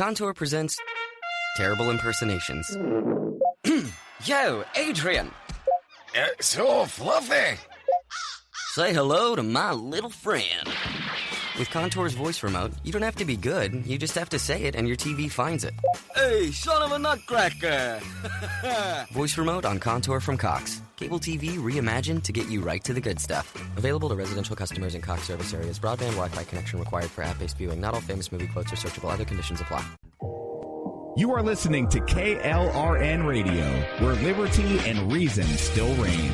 Contour presents Terrible Impersonations. Yo, Adrian! So fluffy! Say hello to my little friend. With Contour's voice remote, you don't have to be good. You just have to say it and your TV finds it. Hey, son of a nutcracker! Voice remote on Contour from Cox. Cable TV reimagined to get you right to the good stuff. Available to residential customers in Cox service areas. Broadband Wi-Fi connection required for app-based viewing. Not all famous movie quotes are searchable. Other conditions apply. You are listening to KLRN Radio, where liberty and reason still reign.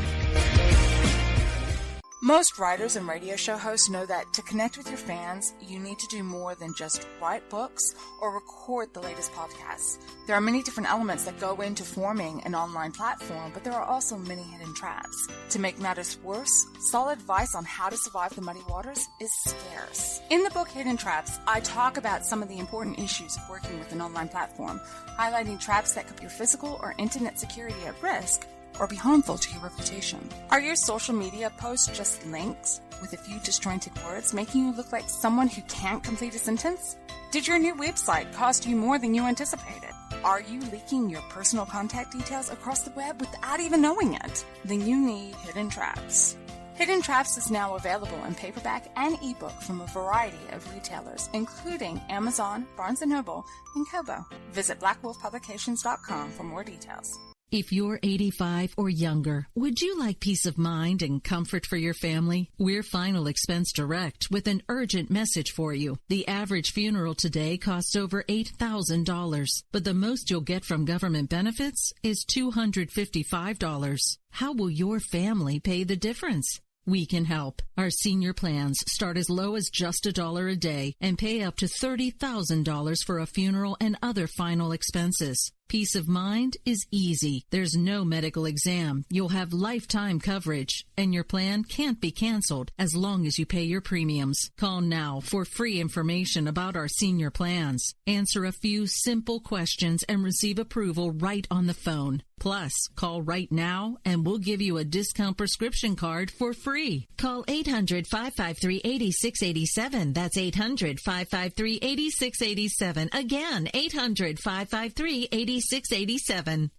Most writers and radio show hosts know that to connect with your fans, you need to do more than just write books or record the latest podcasts. There are many different elements that go into forming an online platform, but there are also many hidden traps. To make matters worse, solid advice on how to survive the muddy waters is scarce. In the book Hidden Traps, I talk about some of the important issues of working with an online platform, highlighting traps that could put your physical or internet security at risk, or be harmful to your reputation. Are your social media posts just links with a few disjointed words, making you look like someone who can't complete a sentence? Did your new website cost you more than you anticipated? Are you leaking your personal contact details across the web without even knowing it? Then you need Hidden Traps. Hidden Traps is now available in paperback and ebook from a variety of retailers, including Amazon, Barnes & Noble, and Kobo. Visit blackwolfpublications.com for more details. If you're 85 or younger, would you like peace of mind and comfort for your family? We're Final Expense Direct with an urgent message for you. The average funeral today costs over $8,000, but the most you'll get from government benefits is $255. How will your family pay the difference? We can help. Our senior plans start as low as just $1 a day and pay up to $30,000 for a funeral and other final expenses. Peace of mind is easy. There's no medical exam. You'll have lifetime coverage, and your plan can't be canceled as long as you pay your premiums. Call now for free information about our senior plans. Answer a few simple questions and receive approval right on the phone. Plus, call right now and we'll give you a discount prescription card for free. Call 800-553-8687. That's 800-553-8687. Again, 800-553-8687. 687.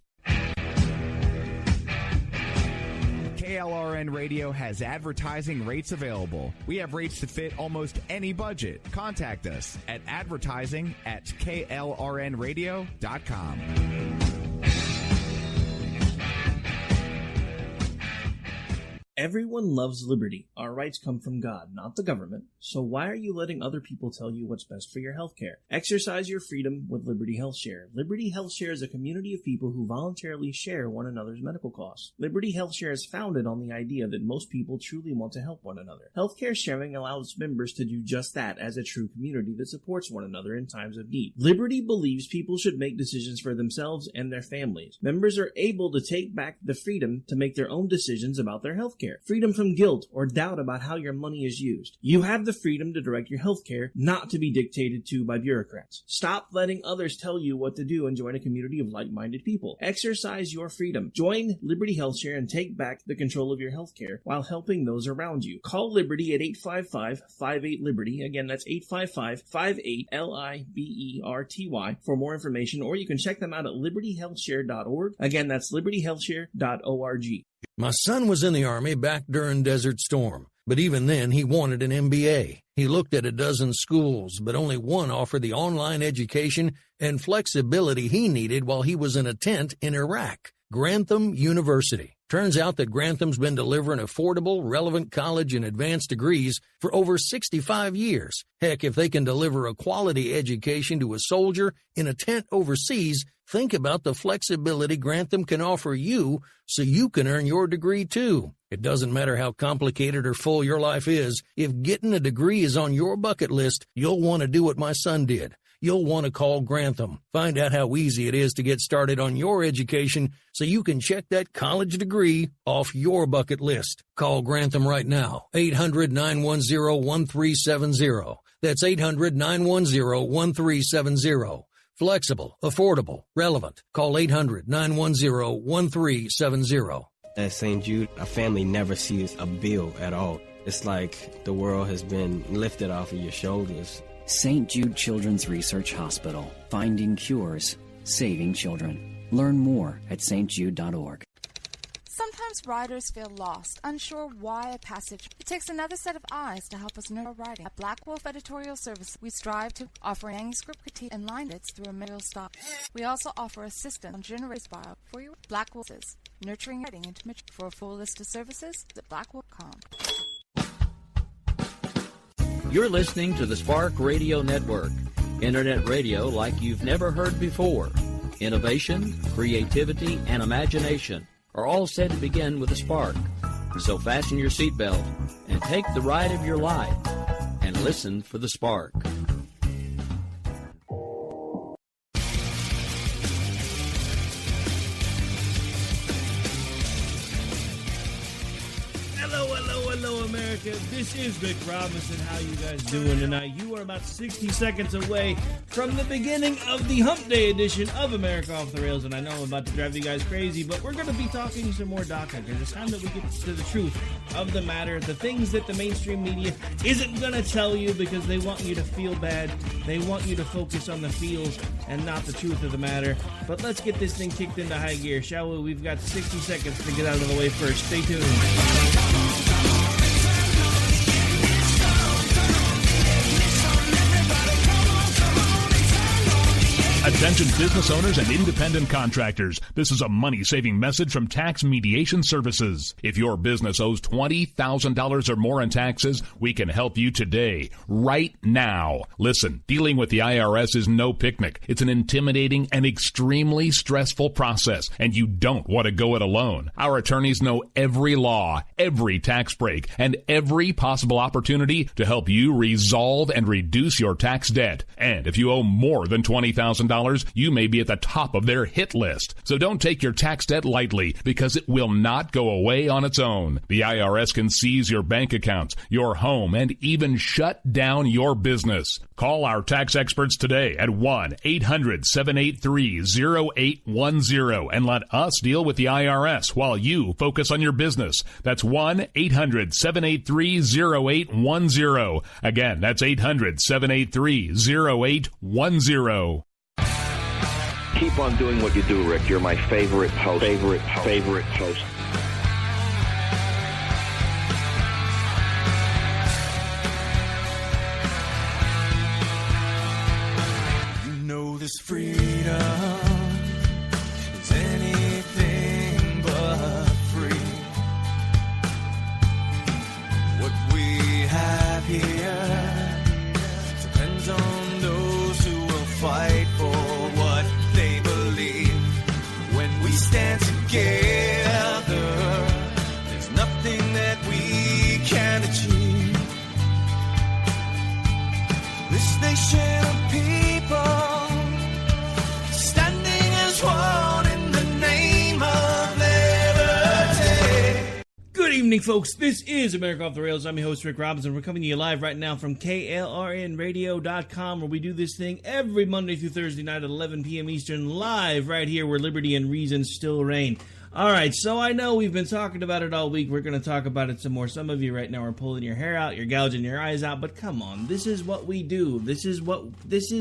KLRN Radio has advertising rates available. We have rates to fit almost any budget. Contact us at advertising@klrnradio.com. Everyone loves liberty. Our rights come from God, not the government. So why are you letting other people tell you what's best for your health care? Exercise your freedom with Liberty Health Share. Liberty Health Share is a community of people who voluntarily share one another's medical costs. Liberty Health Share is founded on the idea that most people truly want to help one another. Healthcare sharing allows members to do just that as a true community that supports one another in times of need. Liberty believes people should make decisions for themselves and their families. Members are able to take back the freedom to make their own decisions about their health care. Freedom from guilt or doubt about how your money is used. You have the freedom to direct your health care, not to be dictated to by bureaucrats. Stop letting others tell you what to do and join a community of like-minded people. Exercise your freedom. Join Liberty Health Share and take back the control of your health care while helping those around you. Call Liberty at 855-58-LIBERTY. Again, that's 855-58-LIBERTY for more information, or you can check them out at libertyhealthshare.org. Again, that's libertyhealthshare.org. My son was in the Army back during Desert Storm, but even then he wanted an MBA. He looked at a dozen schools, but only one offered the online education and flexibility he needed while he was in a tent in Iraq, Grantham University. Turns out that Grantham's been delivering affordable, relevant college and advanced degrees for over 65 years. Heck, if they can deliver a quality education to a soldier in a tent overseas, think about the flexibility Grantham can offer you so you can earn your degree too. It doesn't matter how complicated or full your life is. If getting a degree is on your bucket list, you'll want to do what my son did. You'll want to call Grantham. Find out how easy it is to get started on your education so you can check that college degree off your bucket list. Call Grantham right now, 800-910-1370. That's 800-910-1370. Flexible, affordable, relevant. Call 800-910-1370. At St. Jude, a family never sees a bill at all. It's like the world has been lifted off of your shoulders. St. Jude Children's Research Hospital. Finding cures. Saving children. Learn more at stjude.org. Sometimes writers feel lost, unsure why a passage. It takes another set of eyes to help us know our writing. At Black Wolf Editorial Service, we strive to offer manuscript critique and line edits through a manual style. We also offer assistance on generated bio for you. Black Wolf is nurturing writing into mature. For a full list of services, visit blackwolf.com. You're listening to the Spark Radio Network, internet radio like you've never heard before. Innovation, creativity, and imagination are all said to begin with a spark. So fasten your seatbelt and take the ride of your life and listen for the spark. Hello, America. This is Rick Robinson. How you guys doing tonight? You are about 60 seconds away from the beginning of the Hump Day edition of America Off the Rails, and I know I'm about to drive you guys crazy, but we're going to be talking some more DACA, because it's time that we get to the truth of the matter, the things that the mainstream media isn't going to tell you because they want you to feel bad. They want you to focus on the feels and not the truth of the matter. But let's get this thing kicked into high gear, shall we? We've got 60 seconds to get out of the way first. Stay tuned. Attention business owners and independent contractors. This is a money-saving message from Tax Mediation Services. If your business owes $20,000 or more in taxes, we can help you today, right now. Listen, dealing with the IRS is no picnic. It's an intimidating and extremely stressful process, and you don't want to go it alone. Our attorneys know every law, every tax break, and every possible opportunity to help you resolve and reduce your tax debt. And if you owe more than $20,000, you may be at the top of their hit list. So don't take your tax debt lightly, because it will not go away on its own. The IRS can seize your bank accounts, your home, and even shut down your business. Call our tax experts today at 1-800-783-0810 and let us deal with the IRS while you focus on your business. That's 1-800-783-0810. Again, that's 800-783-0810. Keep on doing what you do, Rick. You're my favorite host. Favorite host. You know this freedom is anything but free. What we have here depends on those who will fight for what they believe. When we stand together, there's nothing that we can achieve. This nation of people standing as one in the name of liberty. Good evening, folks. This is America Off the Rails. I'm your host, Rick Robinson. We're coming to you live right now from KLRNradio.com, where we do this thing every Monday through Thursday night at 11 p.m. Eastern, live right here where liberty and reason still reign. All right, so I know we've been talking about it all week. We're going to talk about it some more. Some of you right now are pulling your hair out, you're gouging your eyes out, but come on, this is what we do. This is what this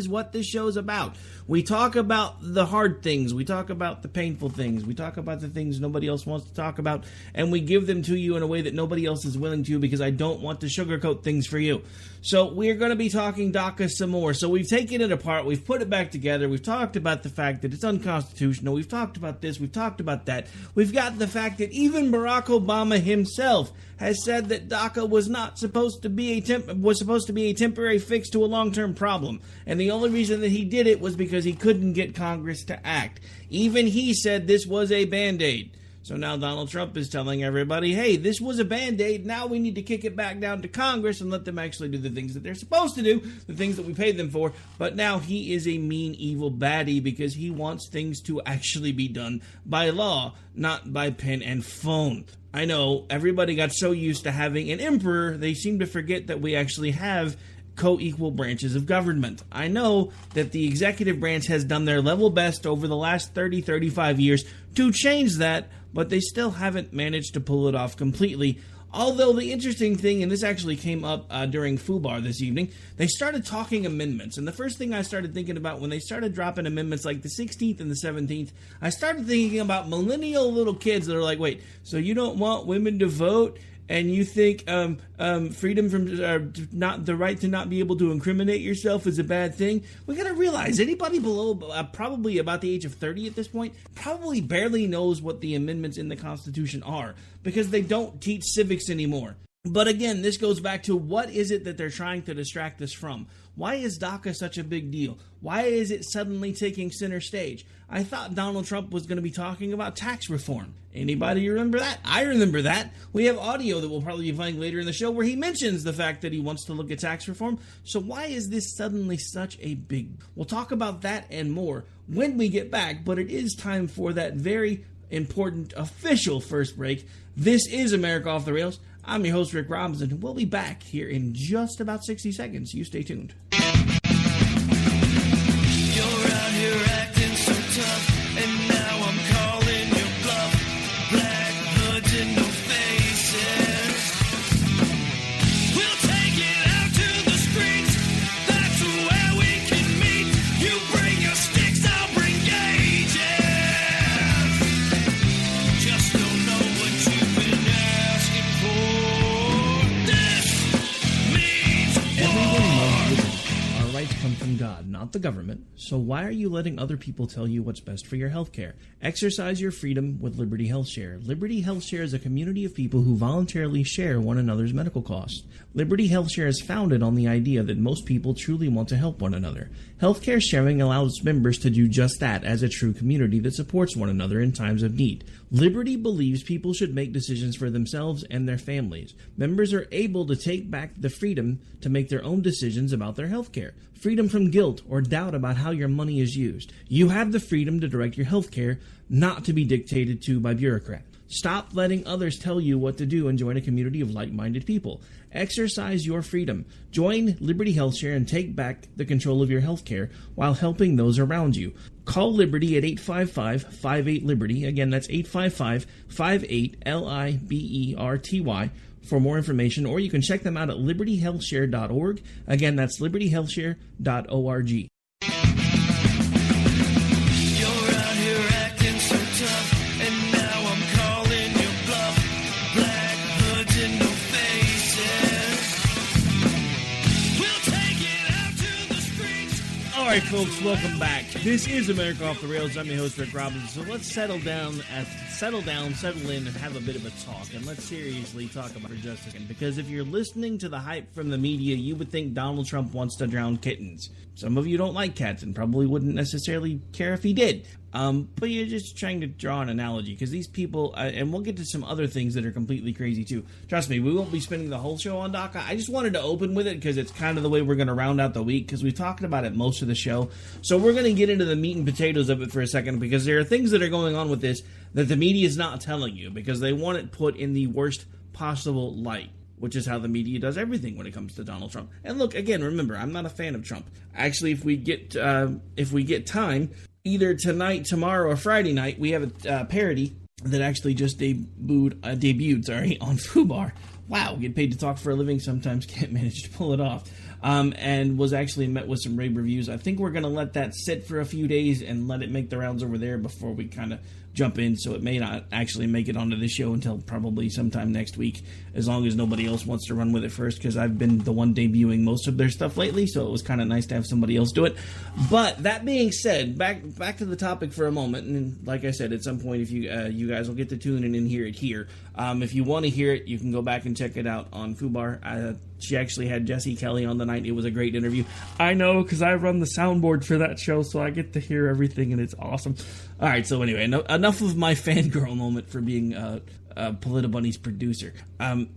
show's about. We talk about the hard things. We talk about the painful things. We talk about the things nobody else wants to talk about, and we give them to you in a way that nobody else is willing to, because I don't want to sugarcoat things for you. So we're going to be talking DACA some more. So we've taken it apart. We've put it back together. We've talked about the fact that it's unconstitutional. We've talked about this. We've talked about that. We've got the fact that even Barack Obama himself has said that DACA was not supposed to be a temporary fix to a long-term problem, and the only reason that he did it was because he couldn't get Congress to act. Even he said this was a Band-Aid. So now Donald Trump is telling everybody, hey, this was a Band-Aid, now we need to kick it back down to Congress and let them actually do the things that they're supposed to do, the things that we paid them for. But now he is a mean, evil baddie because he wants things to actually be done by law, not by pen and phone. I know, everybody got so used to having an emperor, they seem to forget that we actually have co-equal branches of government. I know that the executive branch has done their level best over the last 30-35 years to change that, but they still haven't managed to pull it off completely. Although the interesting thing, and this actually came up during FUBAR this evening, they started talking amendments. And the first thing I started thinking about when they started dropping amendments like the 16th and the 17th, I started thinking about millennial little kids that are like, wait, so you don't want women to vote? And you think freedom from not the right to not be able to incriminate yourself is a bad thing? We got to realize anybody below probably about the age of 30 at this point probably barely knows what the amendments in the Constitution are because they don't teach civics anymore. But again, this goes back to what is it that they're trying to distract us from? Why is DACA such a big deal? Why is it suddenly taking center stage? I thought Donald Trump was going to be talking about tax reform. Anybody remember that? I remember that. We have audio that we'll probably be playing later in the show where he mentions the fact that he wants to look at tax reform. So why is this suddenly such a big... We'll talk about that and more when we get back, but it is time for that very important official first break. This is America Off the Rails. I'm your host, Rick Robinson. We'll be back here in just about 60 seconds. You stay tuned. You're out here acting so tough, and now I'm calling your bluff. Black hoods and no faces. We'll take it out to the streets. That's where we can meet. You bring your sticks, I'll bring gauges. Just don't know what you've been asking for. This means Everyone loves liberty. Our rights come from God, not the government. So why are you letting other people tell you what's best for your health care? Exercise your freedom with Liberty Health Share. Liberty Health Share is a community of people who voluntarily share one another's medical costs. Liberty Health Share is founded on the idea that most people truly want to help one another. Healthcare sharing allows members to do just that as a true community that supports one another in times of need. Liberty believes people should make decisions for themselves and their families. Members are able to take back the freedom to make their own decisions about their health care. Freedom from guilt or doubt about how your money is used. You have the freedom to direct your health care, not to be dictated to by bureaucrats. Stop letting others tell you what to do and join a community of like-minded people. Exercise your freedom. Join Liberty Health Share and take back the control of your health care while helping those around you. Call Liberty at 855-58-LIBERTY. Again, that's 855-58-LIBERTY for more information, or you can check them out at libertyhealthshare.org. Again, that's libertyhealthshare.org. you're out here acting so tough, and now I'm calling your bluff. Black hoods and no faces. We'll take it out to the streets. All right, folks, welcome back. This is America Off the Rails. I'm your host, Rick Robinson. So let's settle in, and have a bit of a talk. And let's seriously talk about it for just a second. Because if you're listening to the hype from the media, you would think Donald Trump wants to drown kittens. Some of you don't like cats and probably wouldn't necessarily care if he did. But you're just trying to draw an analogy, because these people, and we'll get to some other things that are completely crazy too. Trust me, we won't be spending the whole show on DACA. I just wanted to open with it because it's kind of the way we're going to round out the week, because we've talked about it most of the show. So we're going to get into the meat and potatoes of it for a second, because there are things that are going on with this that the media is not telling you, because they want it put in the worst possible light, which is how the media does everything when it comes to Donald Trump. And look, again, remember, I'm not a fan of Trump. Actually, if we get time, either tonight, tomorrow, or Friday night, we have a parody that actually just debuted on FUBAR. Wow, get paid to talk for a living, sometimes can't manage to pull it off. And was actually met with some rave reviews. I think we're going to let that sit for a few days and let it make the rounds over there before we kind of jump in, so it may not actually make it onto this show until probably sometime next week, as long as nobody else wants to run with it first, because I've been the one debuting most of their stuff lately, so it was kind of nice to have somebody else do it. But that being said, back to the topic for a moment, and like I said, at some point, if you guys will get to tune in and hear it here. If you want to hear it, you can go back and check it out on FUBAR. She actually had Jesse Kelly on the night. It was a great interview. I know, because I run the soundboard for that show, so I get to hear everything, and it's awesome. All right, so anyway, enough of my fangirl moment for being Politibunny's producer.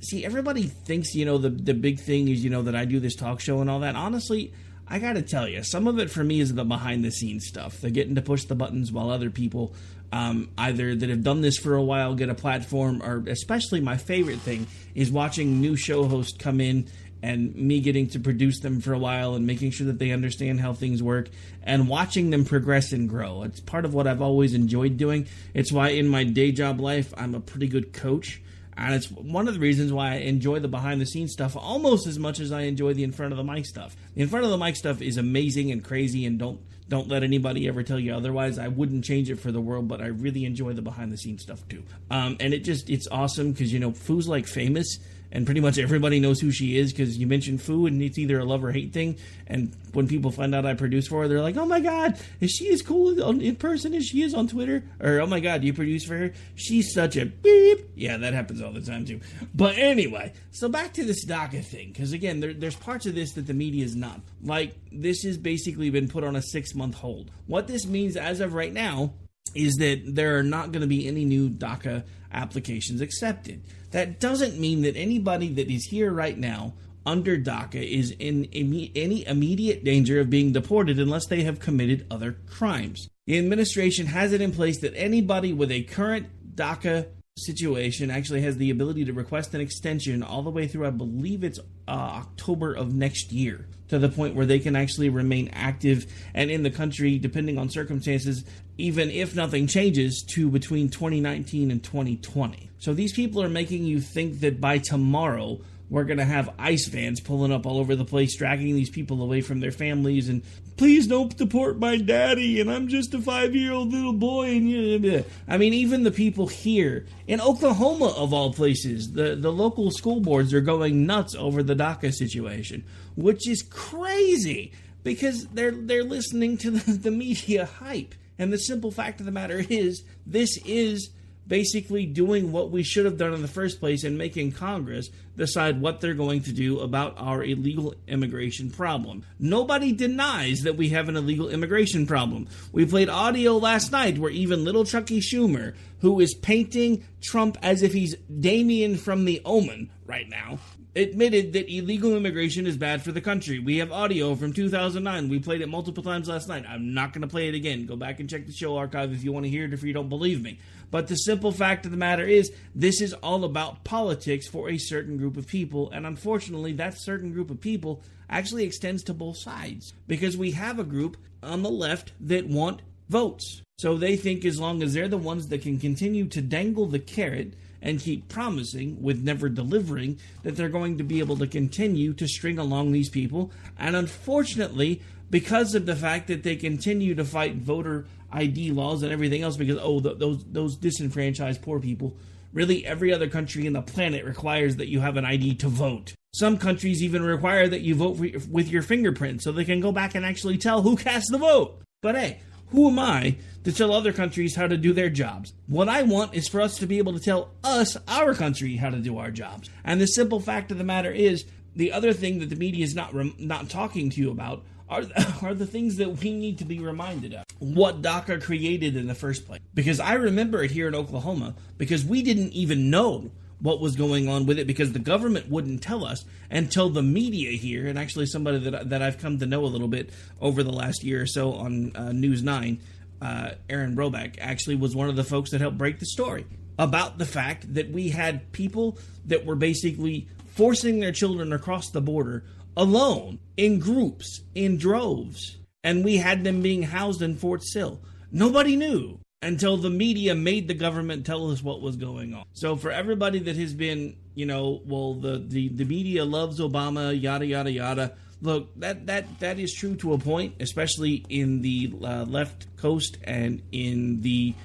See, everybody thinks, the big thing is, that I do this talk show and all that. Honestly, I gotta tell you, some of it for me is the behind-the-scenes stuff. They're getting to push the buttons while other people, either that have done this for a while, get a platform, or especially my favorite thing is watching new show hosts come in and me getting to produce them for a while and making sure that they understand how things work and watching them progress and grow. It's part of what I've always enjoyed doing. It's why in my day job life, I'm a pretty good coach. And it's one of the reasons why I enjoy the behind-the-scenes stuff almost as much as I enjoy the in-front-of-the-mic stuff. The in-front-of-the-mic stuff is amazing and crazy, and don't let anybody ever tell you otherwise. I wouldn't change it for the world, but I really enjoy the behind-the-scenes stuff too. And it's awesome because, Foo's like famous, and pretty much everybody knows who she is because you mention Foo, and it's either a love or hate thing. And when people find out I produce for her, they're like, oh my God, is she as cool in person as she is on Twitter? Or, oh my God, you produce for her? She's such a beep. Yeah, that happens all the time too. But anyway, so back to this DACA thing, because again, there's parts of this that the media is not. Like, this has basically been put on a 6-month hold. What this means as of right now is that there are not going to be any new DACA applications accepted. That doesn't mean that anybody that is here right now under DACA is in any immediate danger of being deported unless they have committed other crimes. The administration has it in place that anybody with a current DACA situation actually has the ability to request an extension all the way through, I believe it's October of next year, to the point where they can actually remain active and in the country, depending on circumstances, even if nothing changes, to between 2019 and 2020. So these people are making you think that by tomorrow we're going to have ICE vans pulling up all over the place, dragging these people away from their families, and please don't deport my daddy, and I'm just a 5-year-old little boy. And I mean, even the people here in Oklahoma, of all places, the local school boards are going nuts over the DACA situation, which is crazy because they're listening to the media hype. And the simple fact of the matter is, this is basically doing what we should have done in the first place and making Congress decide what they're going to do about our illegal immigration problem. Nobody denies that we have an illegal immigration problem. We played audio last night where even little Chucky Schumer, who is painting Trump as if he's Damien from The Omen right now, admitted that illegal immigration is bad for the country. We have audio from 2009. We played it multiple times last night. I'm not going to play it again. Go back and check the show archive if you want to hear it, if you don't believe me. But the simple fact of the matter is, this is all about politics for a certain group of people, and unfortunately, that certain group of people actually extends to both sides, because we have a group on the left that want votes. So they think as long as they're the ones that can continue to dangle the carrot and keep promising, with never delivering, that they're going to be able to continue to string along these people. And unfortunately, because of the fact that they continue to fight voter ID laws and everything else, because, those disenfranchised poor people, really every other country in the planet requires that you have an ID to vote. Some countries even require that you vote with your fingerprint so they can go back and actually tell who cast the vote. But hey, who am I to tell other countries how to do their jobs? What I want is for us to be able to tell our country, how to do our jobs. And the simple fact of the matter is, the other thing that the media is not talking to you about are the things that we need to be reminded of. What DACA created in the first place. Because I remember it here in Oklahoma, because we didn't even know what was going on with it, because the government wouldn't tell us until the media here, and actually somebody that I've come to know a little bit over the last year or so on News 9, Aaron Broback, actually was one of the folks that helped break the story about the fact that we had people that were basically forcing their children across the border alone, in groups, in droves, and we had them being housed in Fort Sill. Nobody knew until the media made the government tell us what was going on. So for everybody that has been, the media loves Obama, yada, yada, yada, look, that is true to a point, especially in the left coast and in the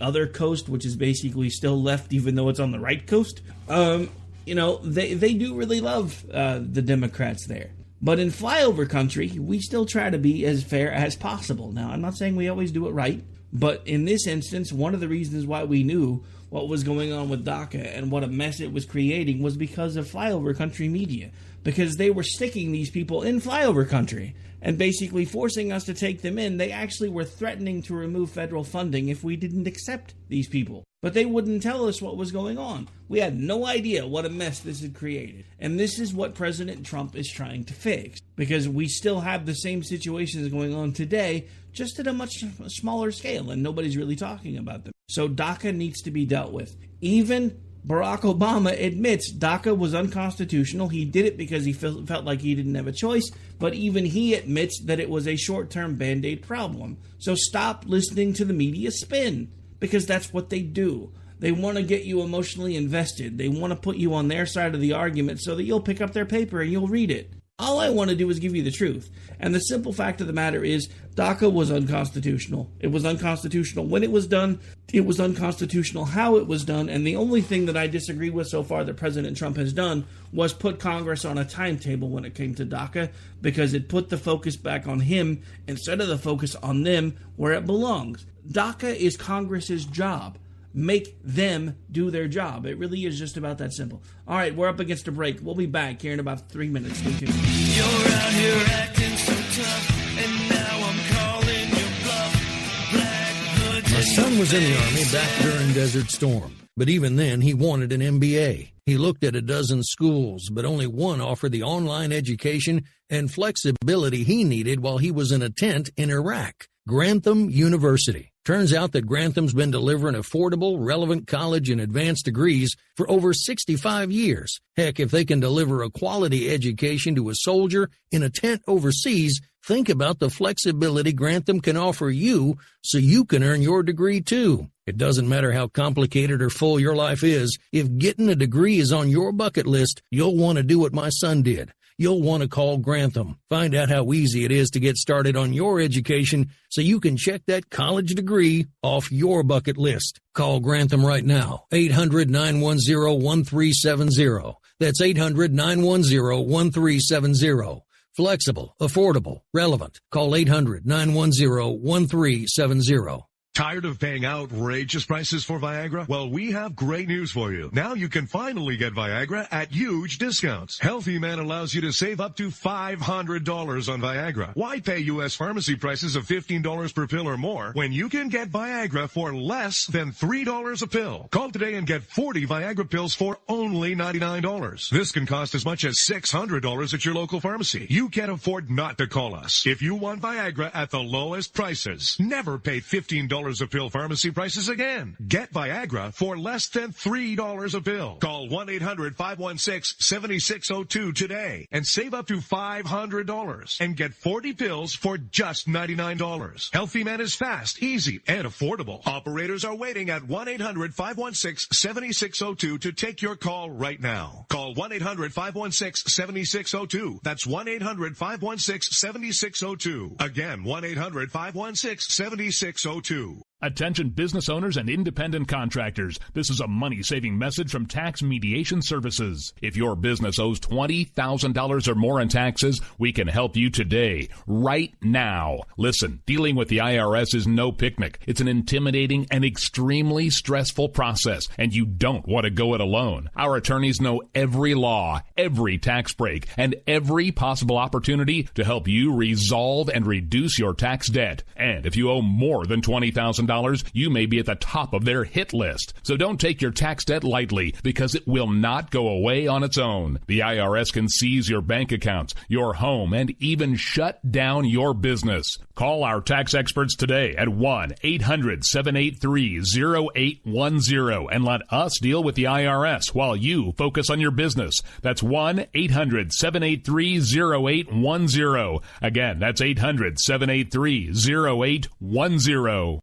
other coast, which is basically still left, even though it's on the right coast. They do really love the Democrats there. But in flyover country, we still try to be as fair as possible. Now, I'm not saying we always do it right, but in this instance, one of the reasons why we knew what was going on with DACA and what a mess it was creating was because of flyover country media. Because they were sticking these people in flyover country and basically forcing us to take them in. They actually were threatening to remove federal funding if we didn't accept these people. But they wouldn't tell us what was going on. We had no idea what a mess this had created. And this is what President Trump is trying to fix. Because we still have the same situations going on today, just at a much smaller scale, and nobody's really talking about them. So DACA needs to be dealt with. Even Barack Obama admits DACA was unconstitutional. He did it because he felt like he didn't have a choice, but even he admits that it was a short-term Band-Aid problem. So stop listening to the media spin, because that's what they do. They want to get you emotionally invested. They want to put you on their side of the argument so that you'll pick up their paper and you'll read it. All I want to do is give you the truth. And the simple fact of the matter is DACA was unconstitutional. It was unconstitutional when it was done. It was unconstitutional how it was done. And the only thing that I disagree with so far that President Trump has done was put Congress on a timetable when it came to DACA, because it put the focus back on him instead of the focus on them where it belongs. DACA is Congress's job. Make them do their job. It really is just about that simple. All right, we're up against a break. We'll be back here in about 3 minutes. Stay tuned. You're out here acting so tough, and now I'm calling your bluff. Black hoods. My son was in the Army back during Desert Storm, but even then he wanted an MBA. He looked at a dozen schools, but only one offered the online education and flexibility he needed while he was in a tent in Iraq. Grantham University. Turns out that Grantham's been delivering affordable, relevant college and advanced degrees for over 65 years. Heck, if they can deliver a quality education to a soldier in a tent overseas, think about the flexibility Grantham can offer you so you can earn your degree too. It doesn't matter how complicated or full your life is. If getting a degree is on your bucket list, you'll want to do what my son did. You'll want to call Grantham. Find out how easy it is to get started on your education so you can check that college degree off your bucket list. Call Grantham right now. 800-910-1370. That's 800-910-1370. Flexible, affordable, relevant. Call 800-910-1370. Tired of paying outrageous prices for Viagra? Well, we have great news for you. Now you can finally get Viagra at huge discounts. Healthy Man allows you to save up to $500 on Viagra. Why pay U.S. pharmacy prices of $15 per pill or more when you can get Viagra for less than $3 a pill? Call today and get 40 Viagra pills for only $99. This can cost as much as $600 at your local pharmacy. You can't afford not to call us. If you want Viagra at the lowest prices, never pay $15 a pill pharmacy prices again. Get Viagra for less than $3 a pill. Call 1-800-516-7602 today and save up to $500 and get 40 pills for just $99. Healthy Man is fast, easy, and affordable. Operators are waiting at 1-800-516-7602 to take your call right now. Call 1-800-516-7602. That's 1-800-516-7602. Again, 1-800-516-7602. Attention business owners and independent contractors. This is a money-saving message from Tax Mediation Services. If your business owes $20,000 or more in taxes, we can help you today, right now. Listen, dealing with the IRS is no picnic. It's an intimidating and extremely stressful process, and you don't want to go it alone. Our attorneys know every law, every tax break, and every possible opportunity to help you resolve and reduce your tax debt. And if you owe more than $20,000, you may be at the top of their hit list. So don't take your tax debt lightly, because it will not go away on its own. The IRS can seize your bank accounts, your home, and even shut down your business. Call our tax experts today at 1-800-783-0810 and let us deal with the IRS while you focus on your business. That's 1-800-783-0810. Again, that's 800-783-0810.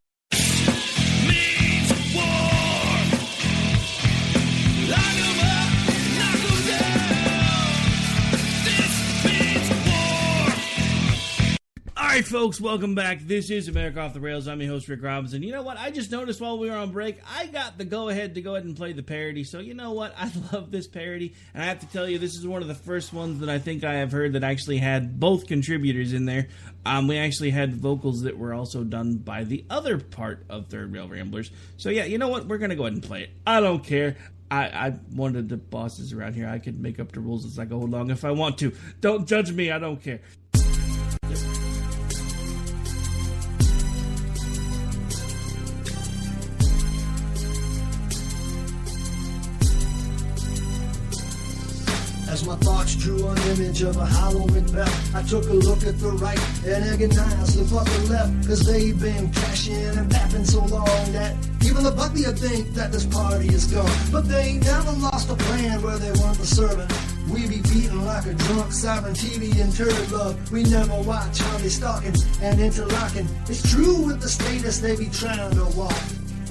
All right, folks, welcome back. This is America Off the Rails. I'm your host, Rick Robinson. You know what? I just noticed while we were on break, I got the go-ahead to go ahead and play the parody. So you know what? I love this parody. And I have to tell you, this is one of the first ones that I think I have heard that actually had both contributors in there. We actually had vocals that were also done by the other part of Third Rail Ramblers. So yeah, you know what? We're going to go ahead and play it. I don't care. I one of the bosses around here. I could make up the rules as I go along if I want to. Don't judge me. I don't care. As my thoughts drew an image of a Halloween bell, I took a look at the right and agonized the fucking left, cause they've been crashing and papping so long that even the buckley would think that this party is gone. But they never lost a plan where they want the serving. We be beating like a drunk, sovereign TV and turd love. We never watch how they stalking and interlocking. It's true with the status they be trying to walk.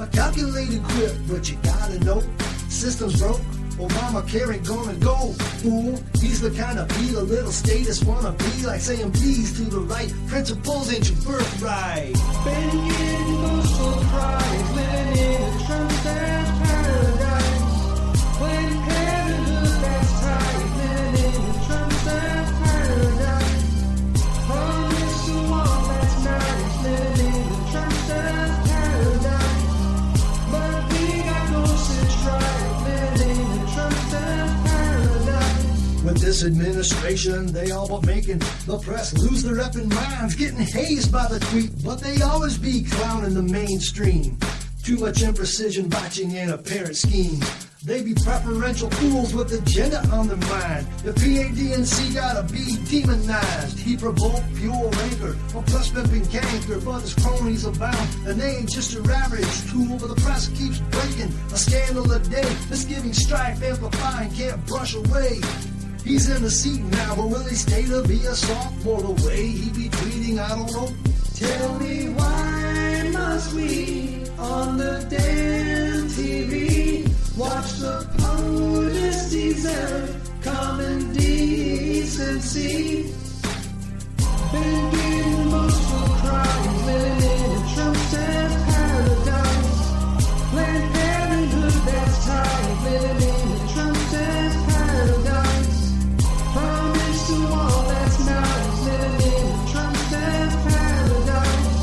A calculated quip, but you gotta know, system's broke. Obamacare ain't gonna go, fool. He's the kind of be the little statist wanna be, like saying please to the right. Principles ain't your birthright. Been getting emotional cries, living in a Trump-style paradise. Playing parenthood that's tight, living in a Trump-style paradise. Promise to all that's nice, living in a Trump-style paradise. But we got ghosts and strife, living in a Trump-style paradise. With this administration, they all but making the press lose their effing minds, getting hazed by the tweet, but they always be clowning the mainstream. Too much imprecision, botching, and apparent schemes. They be preferential fools with agenda on their mind. The PADNC gotta be demonized. He provoked pure rancor, oppressed, pimping canker, but his cronies abound, and they ain't just your average tool. But the press keeps breaking a scandal a day, misgiving, strife, amplifying, can't brush away. He's in the seat now, but will he stay to be a sophomore? The way he be tweeting, I don't know. Tell me why must we on the damn TV watch the POTUS deserve common decency? Been getting emotional cries, living in a Trump-style paradise. Planned Parenthood that's tight, living in a Trump-style paradise. Promise to all that's nice, living in a Trump-style paradise.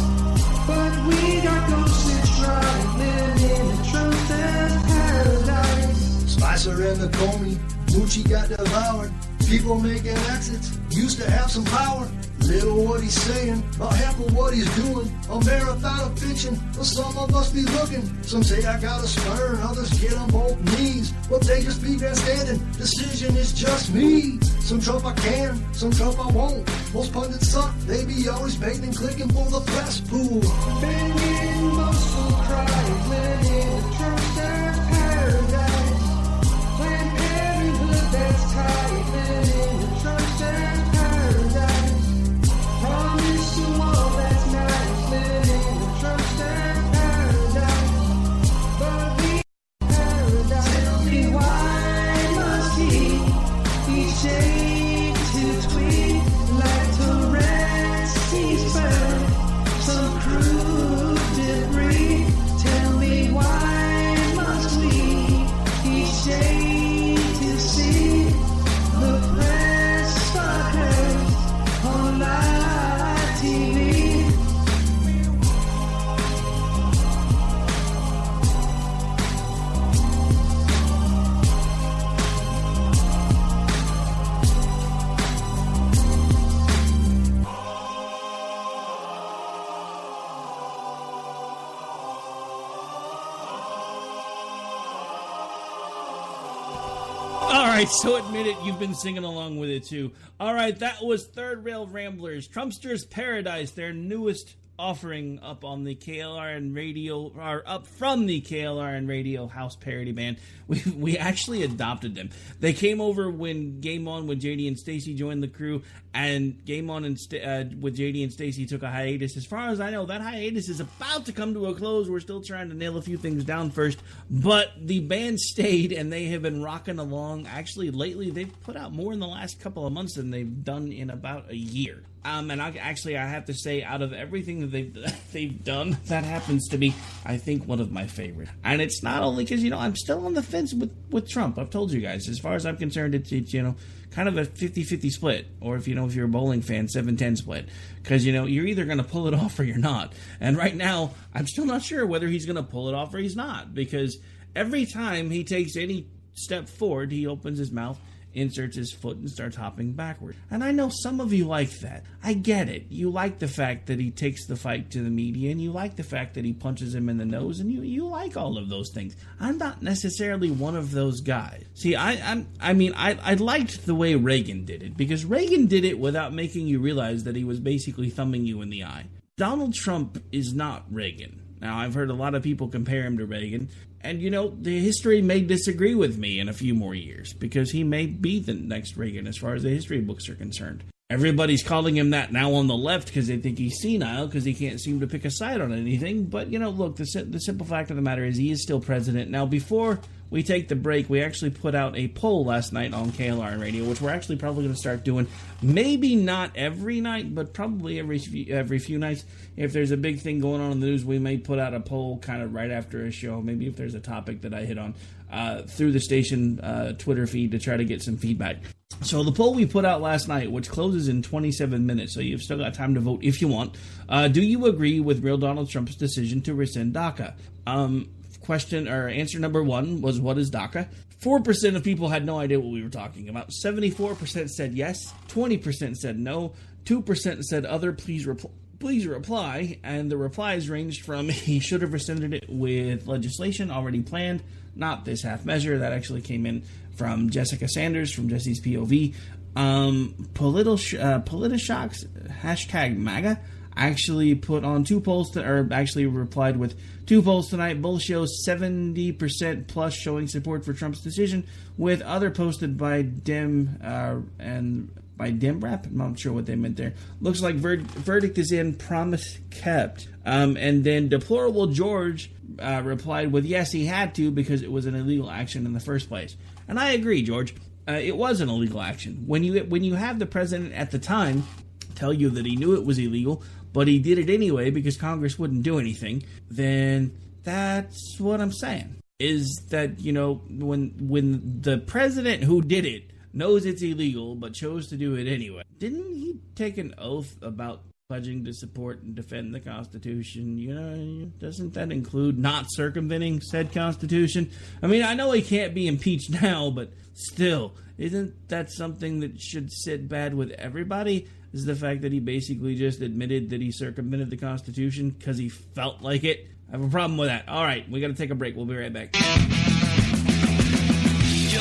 But we got ghosts and strife, living in a Trump-style paradise. Spicer and the Comey, Moochie got devoured. People making exits, used to have some power. Little what he's saying, about half of what he's doing. A marathon of fiction, but some of us be looking. Some say I gotta spur, and others get on both knees. But they just be grandstanding, decision is just me. Some Trump I can, some Trump I won't. Most pundits suck, they be always baiting and clicking for the press pool. Been getting emotional cries, living in a Trump-style paradise. Planned Parenthood that's tight, living in a Trump-style paradise. Promise to all that's nice, living in a Trump-style paradise. But we paradise. Tell me why must he shame to tweet like Tourette's? He's found some crude debris. Tell me why must he shame to see the press spot her on live TV. Alright, so admit it, you've been singing along with it too. Alright, that was Third Rail Ramblers, Trumpster's Paradise, their newest offering up on the KLRN radio, or up from the KLRN radio house parody band. We actually adopted them. They came over when Game On with JD and Stacy joined the crew, and Game On and with JD and Stacy took a hiatus. As far as I know, that hiatus is about to come to a close. We're still trying to nail a few things down first, but the band stayed, and they have been rocking along. Actually, lately, they've put out more in the last couple of months than they've done in about a year. And I have to say, out of everything that they've done, that happens to be, I think, one of my favorite. And it's not only because, I'm still on the fence with Trump. I've told you guys, as far as I'm concerned, it's kind of a 50-50 split. Or if you're a bowling fan, 7-10 split. Because, you're either going to pull it off or you're not. And right now, I'm still not sure whether he's going to pull it off or he's not. Because every time he takes any step forward, he opens his mouth, inserts his foot, and starts hopping backward. And I know some of you like that. I get it. You like the fact that he takes the fight to the media, and you like the fact that he punches him in the nose, and you like all of those things. I'm not necessarily one of those guys. See, I liked the way Reagan did it, because Reagan did it without making you realize that he was basically thumbing you in the eye. Donald Trump is not Reagan. Now, I've heard a lot of people compare him to Reagan, and, the history may disagree with me in a few more years, because he may be the next Reagan as far as the history books are concerned. Everybody's calling him that now on the left because they think he's senile because he can't seem to pick a side on anything. But, look, the simple fact of the matter is he is still president. Now, before we take the break, we actually put out a poll last night on KLRN Radio, which we're actually probably going to start doing. Maybe not every night, but probably every few nights. If there's a big thing going on in the news, we may put out a poll kind of right after a show. Maybe if there's a topic that I hit on through the station Twitter feed to try to get some feedback. So the poll we put out last night, which closes in 27 minutes, so you've still got time to vote if you want. Do you agree with real Donald Trump's decision to rescind DACA? Answer number one was, what is DACA? 4% of people had no idea what we were talking about. 74% said yes. 20% said no. 2% said other. Please reply. And the replies ranged from he should have rescinded it with legislation already planned, not this half measure. That actually came in from Jessica Sanders from Jesse's POV. Politishocks hashtag MAGA actually put on replied with 2 polls tonight. Both show 70% plus showing support for Trump's decision, with other posted by Dem and by Demrap. I'm not sure what they meant there. Looks like verdict is in, promise kept. And then Deplorable George replied with, yes, he had to because it was an illegal action in the first place. And I agree, George. It was an illegal action. When you have the president at the time tell you that he knew it was illegal, but he did it anyway because Congress wouldn't do anything, then that's what I'm saying. Is that, when the president who did it knows it's illegal but chose to do it anyway, didn't he take an oath about pledging to support and defend the Constitution? Doesn't that include not circumventing said Constitution? I mean, I know he can't be impeached now, but still, isn't that something that should sit bad with everybody? Is the fact that he basically just admitted that he circumvented the Constitution because he felt like it? I have a problem with that. All right, we got to take a break. We'll be right back. You're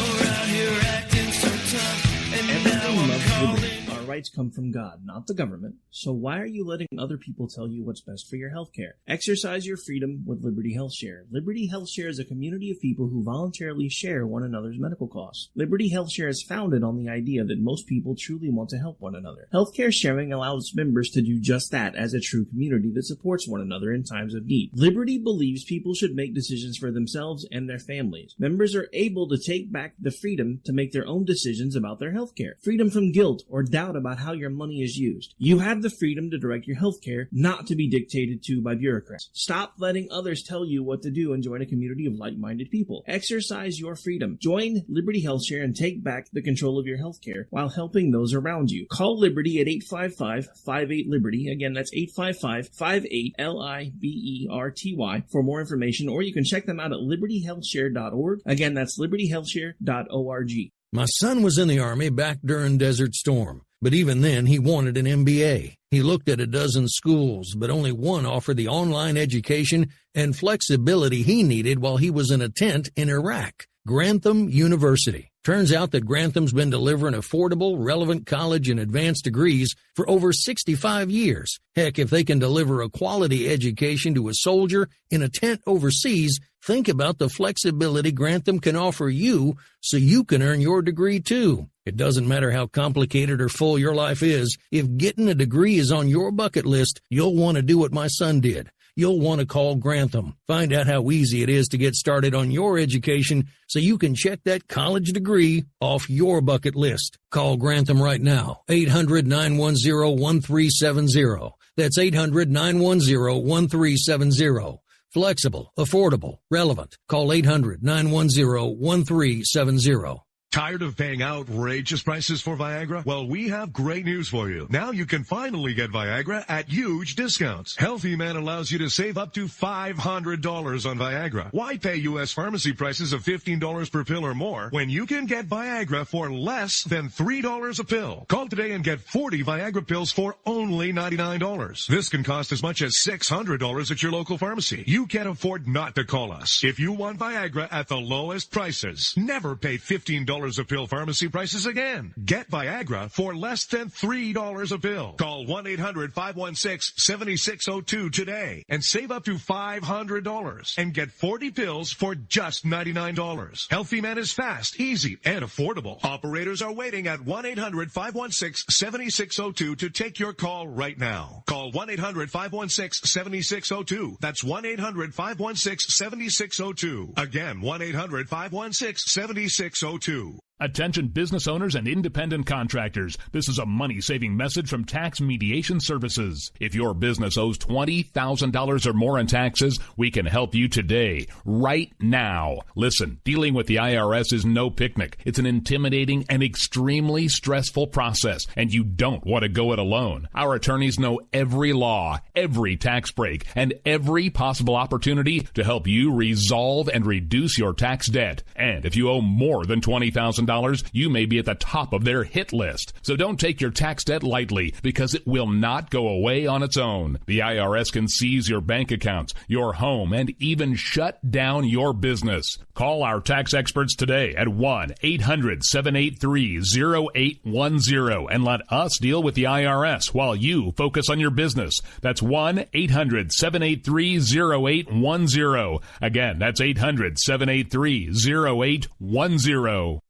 out here acting so tough, and now I'm calling. Our rights come from God, not the government. So why are you letting other people tell you what's best for your health care? Exercise your freedom with Liberty Health Share. Liberty Health Share is a community of people who voluntarily share one another's medical costs. Liberty Health Share is founded on the idea that most people truly want to help one another. Healthcare sharing allows members to do just that as a true community that supports one another in times of need. Liberty believes people should make decisions for themselves and their families. Members are able to take back the freedom to make their own decisions about their health care. Freedom from guilt or doubt about how your money is used. You have the freedom to direct your health care, not to be dictated to by bureaucrats. Stop letting others tell you what to do and join a community of like-minded people. Exercise your freedom. Join Liberty Health Share and take back the control of your health care while helping those around you. Call Liberty at 855-58-LIBERTY. Again, that's 855-58-LIBERTY for more information, or you can check them out at libertyhealthshare.org. Again, that's libertyhealthshare.org. My son was in the Army back during Desert Storm, but even then he wanted an MBA. He looked at a dozen schools, but only one offered the online education and flexibility he needed while he was in a tent in Iraq. Grantham University. Turns out that Grantham's been delivering affordable, relevant college and advanced degrees for over 65 years. Heck, if they can deliver a quality education to a soldier in a tent overseas, think about the flexibility Grantham can offer you so you can earn your degree too. It doesn't matter how complicated or full your life is. If getting a degree is on your bucket list, you'll want to do what my son did. You'll want to call Grantham. Find out how easy it is to get started on your education so you can check that college degree off your bucket list. Call Grantham right now. 800-910-1370. That's 800-910-1370. Flexible, affordable, relevant. Call 800-910-1370. Tired of paying outrageous prices for Viagra? Well, we have great news for you. Now you can finally get Viagra at huge discounts. Healthy Man allows you to save up to $500 on Viagra. Why pay U.S. pharmacy prices of $15 per pill or more when you can get Viagra for less than $3 a pill? Call today and get 40 Viagra pills for only $99. This can cost as much as $600 at your local pharmacy. You can't afford not to call us. If you want Viagra at the lowest prices, never pay $15 $3 a pill pharmacy prices again. Get Viagra for less than $3 a pill. Call 1-800-516-7602 today and save up to $500 and get 40 pills for just $99. Healthy Man is fast, easy, and affordable. Operators are waiting at 1-800-516-7602 to take your call right now. Call 1-800-516-7602. That's 1-800-516-7602. Again, 1-800-516-7602. Attention business owners and independent contractors. This is a money-saving message from Tax Mediation Services. If your business owes $20,000 or more in taxes, we can help you today, right now. Listen, dealing with the IRS is no picnic. It's an intimidating and extremely stressful process, and you don't want to go it alone. Our attorneys know every law, every tax break, and every possible opportunity to help you resolve and reduce your tax debt. And if you owe more than $20,000, you may be at the top of their hit list. So don't take your tax debt lightly, because it will not go away on its own. The IRS can seize your bank accounts, your home, and even shut down your business. Call our tax experts today at 1-800-783-0810 and let us deal with the IRS while you focus on your business. That's 1-800-783-0810. Again, that's 800-783-0810.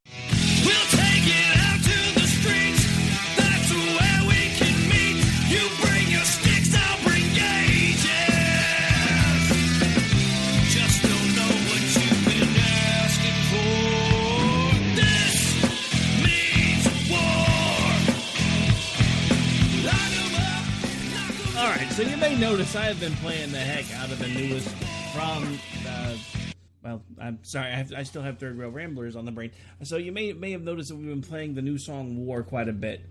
We'll take it out to the streets. That's where we can meet. You bring your sticks, I'll bring gauges. Just don't know what you've been asking for. This means war. Lock 'em up. All right, so you may notice I have been playing the heck out of the newest from well, I'm sorry, I still have Third Rail Ramblers on the brain. So you may have noticed that we've been playing the new song War quite a bit.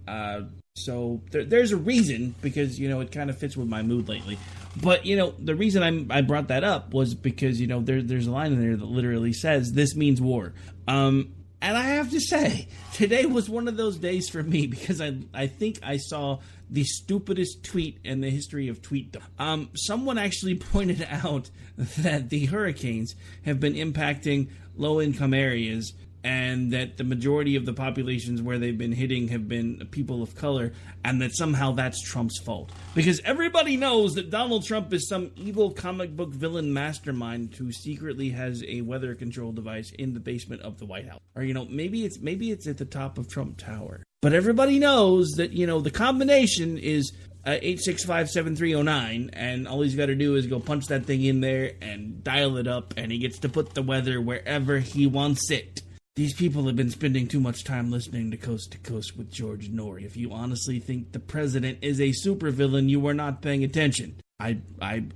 So there's a reason, because, it kind of fits with my mood lately. But, the reason I brought that up was because, there's a line in there that literally says, "This means war." And I have to say, today was one of those days for me, because I think I saw the stupidest tweet in the history of tweetdom. Someone actually pointed out that the hurricanes have been impacting low-income areas, and that the majority of the populations where they've been hitting have been people of color, and that somehow that's Trump's fault. Because everybody knows that Donald Trump is some evil comic book villain mastermind who secretly has a weather control device in the basement of the White House. Or, maybe it's at the top of Trump Tower. But everybody knows that, the combination is 865-7309, and all he's got to do is go punch that thing in there and dial it up, and he gets to put the weather wherever he wants it. These people have been spending too much time listening to Coast with George Norrie. If you honestly think the president is a supervillain, you are not paying attention. I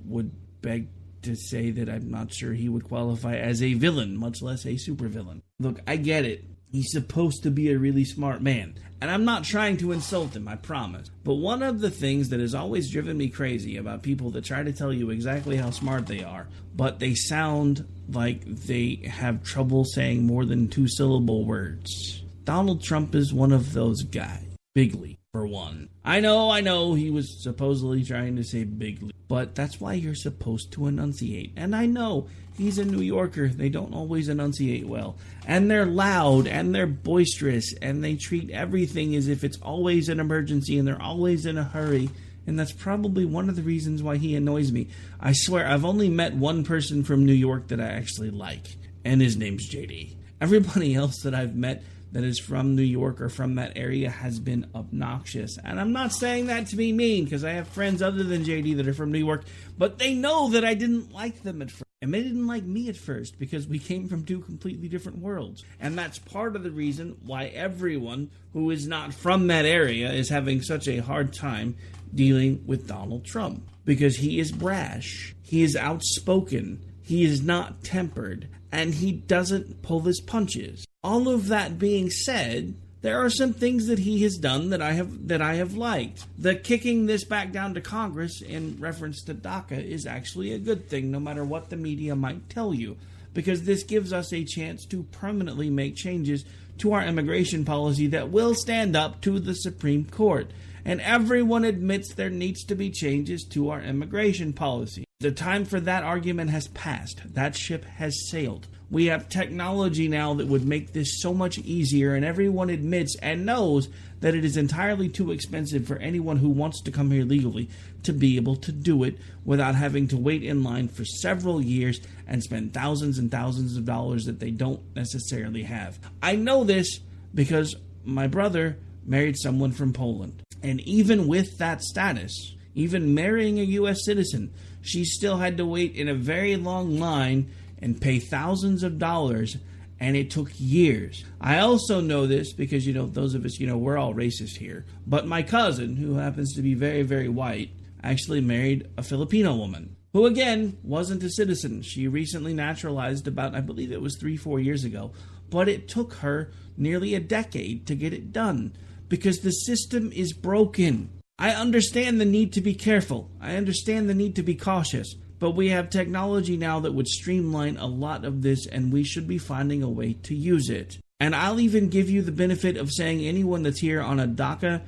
would beg to say that I'm not sure he would qualify as a villain, much less a supervillain. Look, I get it. He's supposed to be a really smart man. And I'm not trying to insult him, I promise. But one of the things that has always driven me crazy about people that try to tell you exactly how smart they are, but they sound like they have trouble saying more than 2-syllable words. Donald Trump is one of those guys. Bigly, for one. I know, he was supposedly trying to say bigly, but that's why you're supposed to enunciate. And I know, he's a New Yorker, they don't always enunciate well. And they're loud, and they're boisterous, and they treat everything as if it's always an emergency, and they're always in a hurry. And that's probably one of the reasons why he annoys me. I swear, I've only met one person from New York that I actually like, and his name's JD. Everybody else that I've met that is from New York or from that area has been obnoxious. And I'm not saying that to be mean, because I have friends other than JD that are from New York, but they know that I didn't like them at first. And they didn't like me at first, because we came from two completely different worlds. And that's part of the reason why everyone who is not from that area is having such a hard time dealing with Donald Trump. Because he is brash, he is outspoken, he is not tempered, and he doesn't pull his punches. All of that being said, there are some things that he has done that I have liked. The kicking this back down to Congress in reference to DACA is actually a good thing, no matter what the media might tell you, because this gives us a chance to permanently make changes to our immigration policy that will stand up to the Supreme Court. and everyone admits there needs to be changes to our immigration policy. The time for that argument has passed. That ship has sailed. We have technology now that would make this so much easier, and everyone admits and knows that it is entirely too expensive for anyone who wants to come here legally to be able to do it without having to wait in line for several years and spend thousands and thousands of dollars that they don't necessarily have. I know this because my brother married someone from Poland, and even with that status, even marrying a U.S. citizen, she still had to wait in a very long line and pay thousands of dollars, and it took years. I also know this because, those of us, we're all racist here. But my cousin, who happens to be very, very white, actually married a Filipino woman, who again wasn't a citizen. She recently naturalized about, I believe it was 3-4 years ago. But it took her nearly a decade to get it done because the system is broken. I understand the need to be careful. I understand the need to be cautious. But we have technology now that would streamline a lot of this, and we should be finding a way to use it. And I'll even give you the benefit of saying anyone that's here on a DACA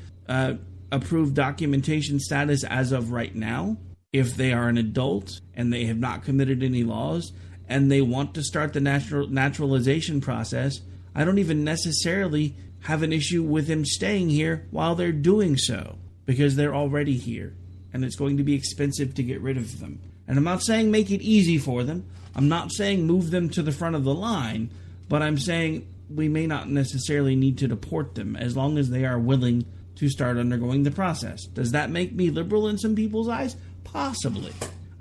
approved documentation status as of right now, if they are an adult and they have not committed any laws and they want to start the naturalization process, I don't even necessarily have an issue with them staying here while they're doing so, because they're already here and it's going to be expensive to get rid of them. And I'm not saying make it easy for them. I'm not saying move them to the front of the line, but I'm saying we may not necessarily need to deport them as long as they are willing to start undergoing the process. Does that make me liberal in some people's eyes? Possibly.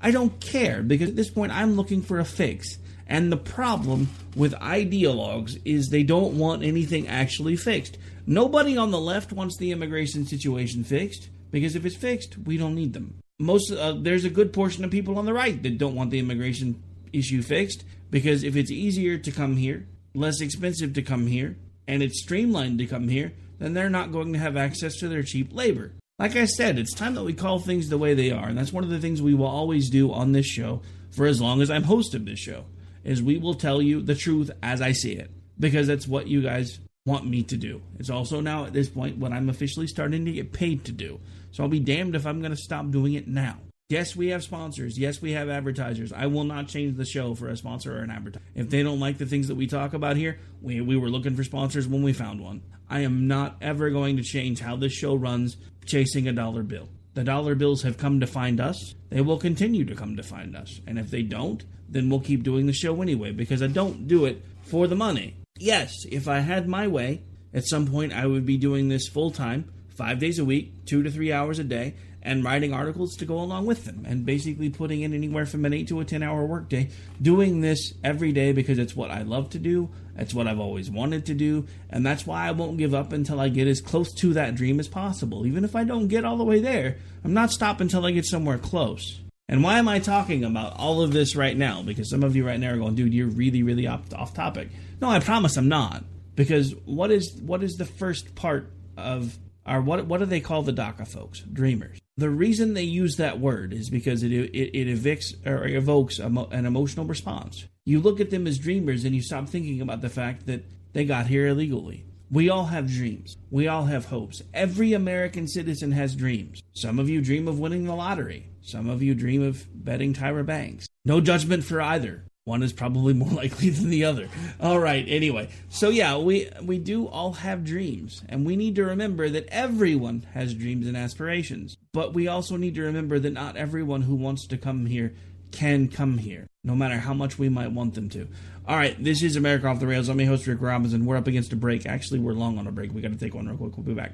I don't care, because at this point I'm looking for a fix. And the problem with ideologues is they don't want anything actually fixed. Nobody on the left wants the immigration situation fixed, because if it's fixed, we don't need them. There's a good portion of people on the right that don't want the immigration issue fixed, because if it's easier to come here, less expensive to come here, and it's streamlined to come here, then they're not going to have access to their cheap labor. Like I said, it's time that we call things the way they are, and that's one of the things we will always do on this show for as long as I'm host of this show, is we will tell you the truth as I see it, because that's what you guys want me to do. It's also now at this point what I'm officially starting to get paid to do. So I'll be damned if I'm going to stop doing it now. Yes, we have sponsors. Yes, we have advertisers. I will not change the show for a sponsor or an advertiser. If they don't like the things that we talk about here, we were looking for sponsors when we found one. I am not ever going to change how this show runs chasing a dollar bill. The dollar bills have come to find us. They will continue to come to find us. And if they don't, then we'll keep doing the show anyway, because I don't do it for the money. Yes, if I had my way, at some point I would be doing this full time, 5 days a week, 2 to 3 hours a day, and writing articles to go along with them, and basically putting in anywhere from an 8 to a 10-hour workday, doing this every day because it's what I love to do, it's what I've always wanted to do, and that's why I won't give up until I get as close to that dream as possible. Even if I don't get all the way there, I'm not stopping until I get somewhere close. And why am I talking about all of this right now? Because some of you right now are going, dude, you're really, really off topic. No, I promise I'm not. Because what is the first part of what do they call the DACA folks? Dreamers. The reason they use that word is because it evokes an emotional response. You look at them as dreamers and you stop thinking about the fact that they got here illegally. We all have dreams. We all have hopes. Every American citizen has dreams. Some of you dream of winning the lottery. Some of you dream of betting Tyra Banks. No judgment for either. One is probably more likely than the other. All right, anyway. So yeah, we do all have dreams. And we need to remember that everyone has dreams and aspirations. But we also need to remember that not everyone who wants to come here can come here, no matter how much we might want them to. All right, this is America Off the Rails. I'm your host, Rick Robinson. We're up against a break. Actually, we're long on a break. We got to take one real quick. We'll be back.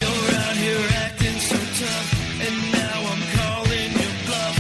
You're out here acting so tough, and now I'm calling your bluff.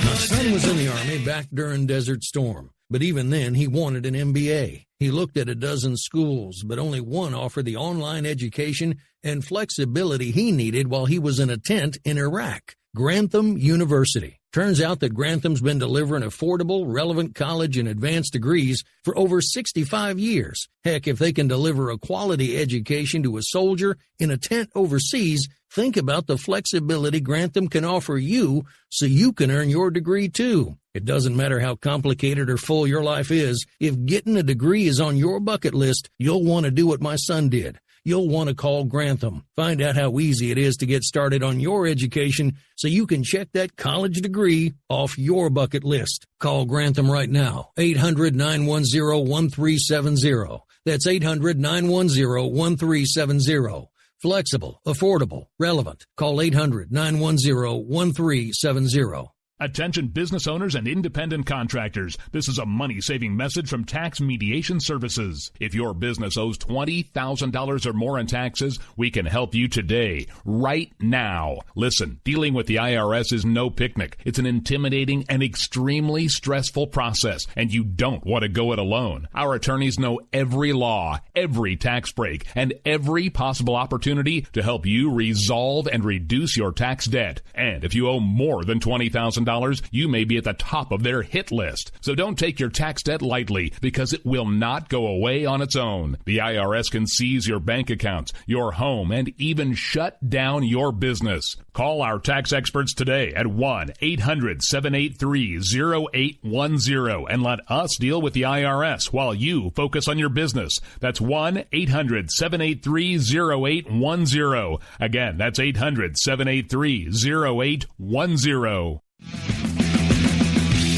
My son was in the Army back during Desert Storm, but even then he wanted an MBA. He looked at a dozen schools, but only one offered the online education and flexibility he needed while he was in a tent in Iraq. Grantham University. Turns out that Grantham's been delivering affordable, relevant college and advanced degrees for over 65 years. Heck, if they can deliver a quality education to a soldier in a tent overseas, think about the flexibility Grantham can offer you so you can earn your degree too. It doesn't matter how complicated or full your life is. If getting a degree is on your bucket list, you'll want to do what my son did. you'll want to call Grantham. Find out how easy it is to get started on your education so you can check that college degree off your bucket list. Call Grantham right now, 800-910-1370. That's 800-910-1370. Flexible, affordable, relevant. Call 800-910-1370. Attention business owners and independent contractors. This is a money-saving message from Tax Mediation Services. If your business owes $20,000 or more in taxes, we can help you today, right now. Listen, dealing with the IRS is no picnic. It's an intimidating and extremely stressful process, and you don't want to go it alone. Our attorneys know every law, every tax break, and every possible opportunity to help you resolve and reduce your tax debt. And if you owe more than $20,000, you may be at the top of their hit list. So don't take your tax debt lightly, because it will not go away on its own. The IRS can seize your bank accounts, your home, and even shut down your business. Call our tax experts today at 1-800-783-0810 and let us deal with the IRS while you focus on your business. That's 1-800-783-0810. Again, that's 800-783-0810.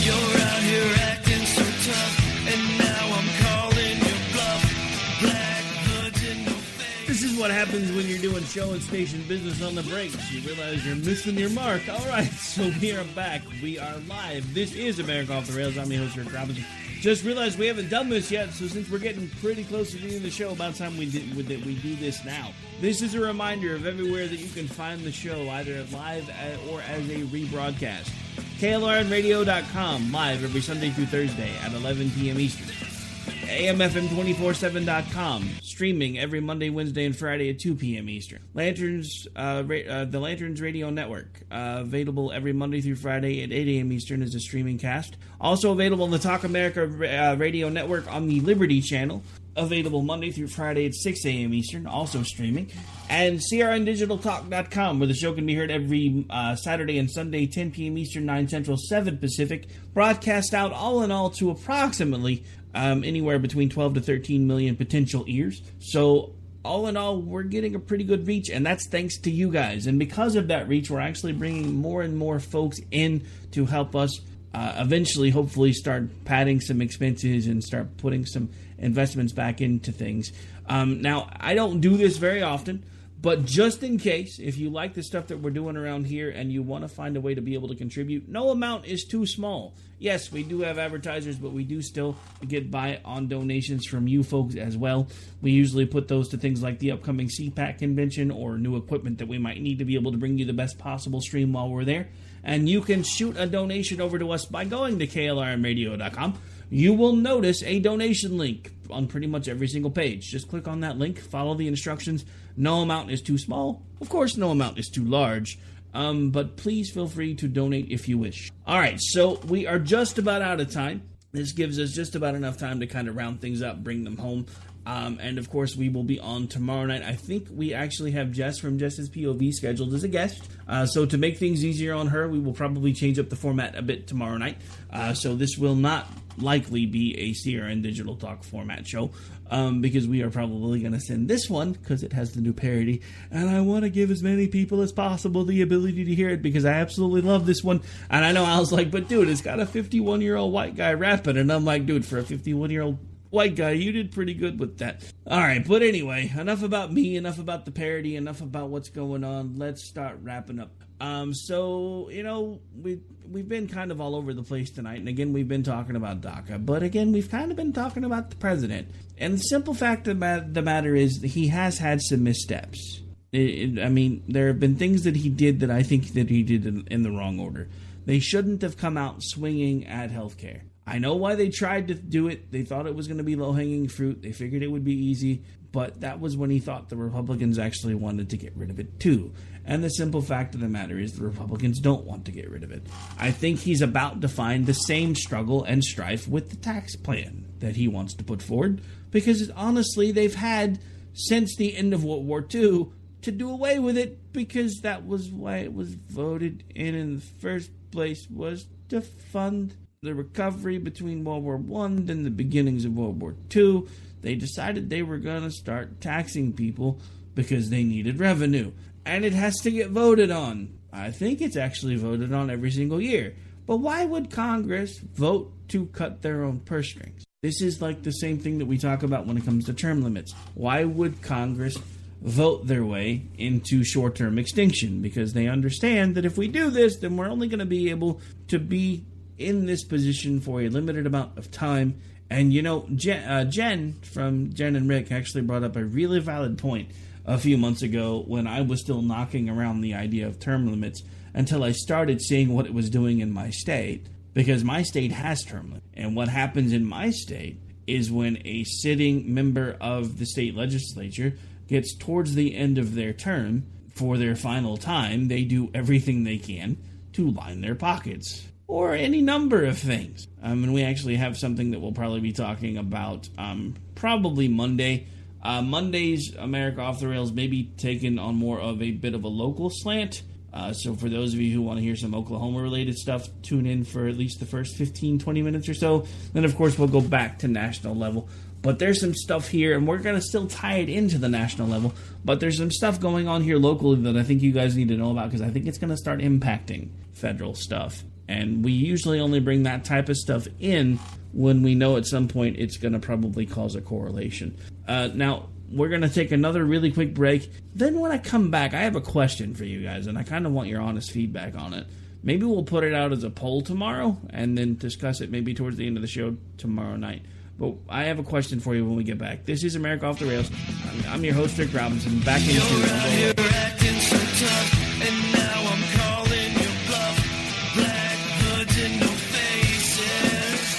You're out here acting so tough, and now I'm calling your bluff. Black hoods in your face. This is what happens when you're doing show and station business on the breaks. You realize you're missing your mark. All right, so we are back. We are live. This is America Off the Rails. I'm your host, Rick Robinson. Just realized we haven't done this yet, so since we're getting pretty close to the end of the show, about time we do this now. This is a reminder of everywhere that you can find the show, either live or as a rebroadcast. KLRNradio.com, live every Sunday through Thursday at 11 p.m. Eastern. AMFM247.com, streaming every Monday, Wednesday, and Friday at 2 p.m. Eastern. The Lanterns Radio Network, available every Monday through Friday at 8 a.m. Eastern as a streaming cast. Also available on the Talk America Radio Network on the Liberty Channel, available Monday through Friday at 6 a.m. Eastern, also streaming. And CRNDigitalTalk.com, where the show can be heard every Saturday and Sunday, 10 p.m. Eastern, 9 Central, 7 Pacific. Broadcast out all in all to approximately anywhere between 12 to 13 million potential ears. So all in all, we're getting a pretty good reach, and that's thanks to you guys. And because of that reach, we're actually bringing more and more folks in to help us eventually, hopefully, start padding some expenses and start putting some investments back into things. Now, I don't do this very often, but just in case, if you like the stuff that we're doing around here and you want to find a way to be able to contribute, no amount is too small. Yes, we do have advertisers, but we do still get by on donations from you folks as well. We usually put those to things like the upcoming CPAC convention or new equipment that we might need to be able to bring you the best possible stream while we're there. And you can shoot a donation over to us by going to KLRMradio.com. You will notice a donation link on pretty much every single page. Just click on that link, follow the instructions. No amount is too small. Of course, no amount is too large. But please feel free to donate if you wish. All right, so we are just about out of time. This gives us just about enough time to kind of round things up, bring them home. And of course, we will be on tomorrow night. I think we actually have Jess from Jess's POV scheduled as a guest. So to make things easier on her, we will probably change up the format a bit tomorrow night. So this will not likely be a CRN Digital Talk format show, because we are probably going to send this one because it has the new parody, and I want to give as many people as possible the ability to hear it because I absolutely love this one. And I know I was like, but dude, it's got a 51-year-old white guy rapping, and I'm like, dude, for a 51-year-old white guy, you did pretty good with that. All right, but anyway, enough about me, enough about the parody, enough about what's going on. Let's start wrapping up. So, you know, we've been kind of all over the place tonight, and again, we've been talking about DACA, but again, we've kind of been talking about the president. And the simple fact of the matter is that he has had some missteps. I mean, there have been things that he did that I think that he did in the wrong order. They shouldn't have come out swinging at healthcare. I know why they tried to do it. They thought it was going to be low-hanging fruit. They figured it would be easy, but that was when he thought the Republicans actually wanted to get rid of it too. And the simple fact of the matter is the Republicans don't want to get rid of it. I think he's about to find the same struggle and strife with the tax plan that he wants to put forward, because honestly, they've had since the end of World War II to do away with it, because that was why it was voted in the first place, was to fund the recovery between World War I and the beginnings of World War II, they decided they were going to start taxing people because they needed revenue. And it has to get voted on. I think it's actually voted on every single year. But why would Congress vote to cut their own purse strings? This is like the same thing that we talk about when it comes to term limits. Why would Congress vote their way into short-term extinction? Because they understand that if we do this, then we're only going to be able to be in this position for a limited amount of time. And, you know, Jen from Jen and Rick actually brought up a really valid point a few months ago when I was still knocking around the idea of term limits until I started seeing what it was doing in my state, because my state has term limits. And what happens in my state is when a sitting member of the state legislature gets towards the end of their term for their final time, they do everything they can to line their pockets, or any number of things. And we actually have something that we'll probably be talking about probably Monday. Monday's America Off the Rails may be taken on more of a bit of a local slant. So for those of you who want to hear some Oklahoma-related stuff, tune in for at least the first 15, 20 minutes or so. Then, of course, we'll go back to national level. But there's some stuff here, and we're going to still tie it into the national level. But there's some stuff going on here locally that I think you guys need to know about, because I think it's going to start impacting federal stuff. And we usually only bring that type of stuff in when we know at some point it's going to probably cause a correlation. Now, we're going to take another really quick break. Then when I come back, I have a question for you guys, and I kind of want your honest feedback on it. Maybe we'll put it out as a poll tomorrow and then discuss it maybe towards the end of the show tomorrow night. But I have a question for you when we get back. This is America Off the Rails. I'm your host, Rick Robinson. Back into it. You're acting so tough, and now I'm calling your bluff. Black hoods and no faces.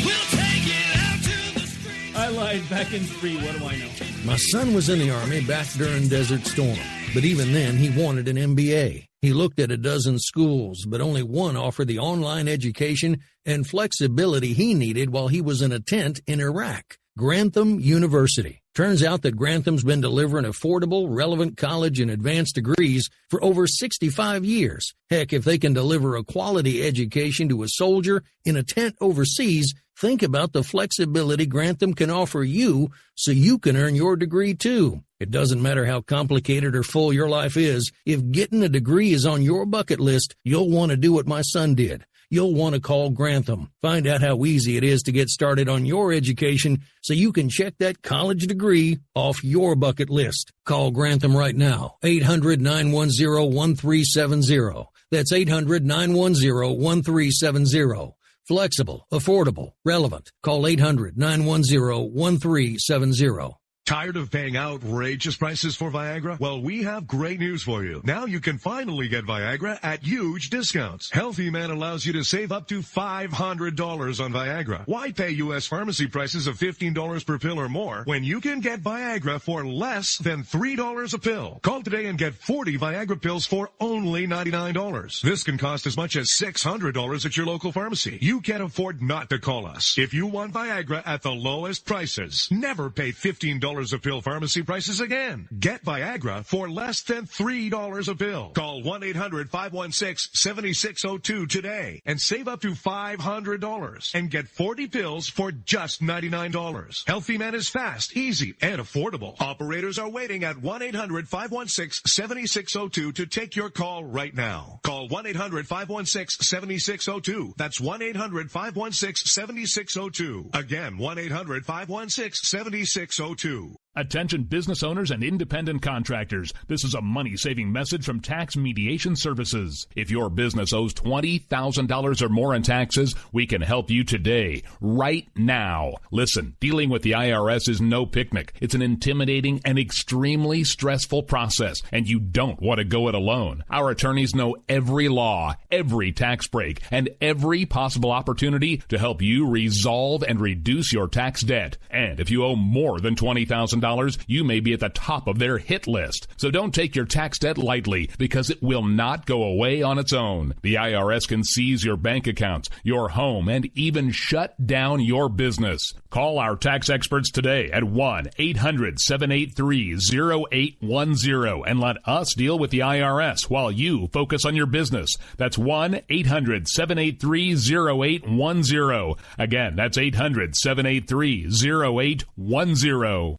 We'll take it out to the street. I lied. Back in 3. What do I know? My son was in the Army back during Desert Storm, but even then he wanted an MBA. He looked at a dozen schools, but only one offered the online education and flexibility he needed while he was in a tent in Iraq. Grantham University. Turns out that Grantham's been delivering affordable, relevant college and advanced degrees for over 65 years. Heck, if they can deliver a quality education to a soldier in a tent overseas, think about the flexibility Grantham can offer you so you can earn your degree too. It doesn't matter how complicated or full your life is. If getting a degree is on your bucket list, you'll want to do what my son did. You'll want to call Grantham. Find out how easy it is to get started on your education so you can check that college degree off your bucket list. Call Grantham right now. 800-910-1370. That's 800-910-1370. Flexible, affordable, relevant. Call 800-910-1370. Tired of paying outrageous prices for Viagra? Well, we have great news for you. Now you can finally get Viagra at huge discounts. Healthy Man allows you to save up to $500 on Viagra. Why pay U.S. pharmacy prices of $15 per pill or more when you can get Viagra for less than $3 a pill? Call today and get 40 Viagra pills for only $99. This can cost as much as $600 at your local pharmacy. You can't afford not to call us. If you want Viagra at the lowest prices, never pay $15 a pill pharmacy prices again. Get Viagra for less than $3 a pill. Call 1-800-516-7602 today and save up to $500 and get 40 pills for just $99. Healthy Man is fast, easy, and affordable. Operators are waiting at 1-800-516-7602 to take your call right now. Call 1-800-516-7602. That's 1-800-516-7602. Again, 1-800-516-7602. Attention business owners and independent contractors. This is a money-saving message from Tax Mediation Services. If your business owes $20,000 or more in taxes, we can help you today, right now. Listen, dealing with the IRS is no picnic. It's an intimidating and extremely stressful process, and you don't want to go it alone. Our attorneys know every law, every tax break, and every possible opportunity to help you resolve and reduce your tax debt. And if you owe more than $20,000, $1,000, you may be at the top of their hit list. So don't take your tax debt lightly, because it will not go away on its own. The IRS can seize your bank accounts, your home, and even shut down your business. Call our tax experts today at 1-800-783-0810 and let us deal with the IRS while you focus on your business. That's 1-800-783-0810. Again, that's 800-783-0810.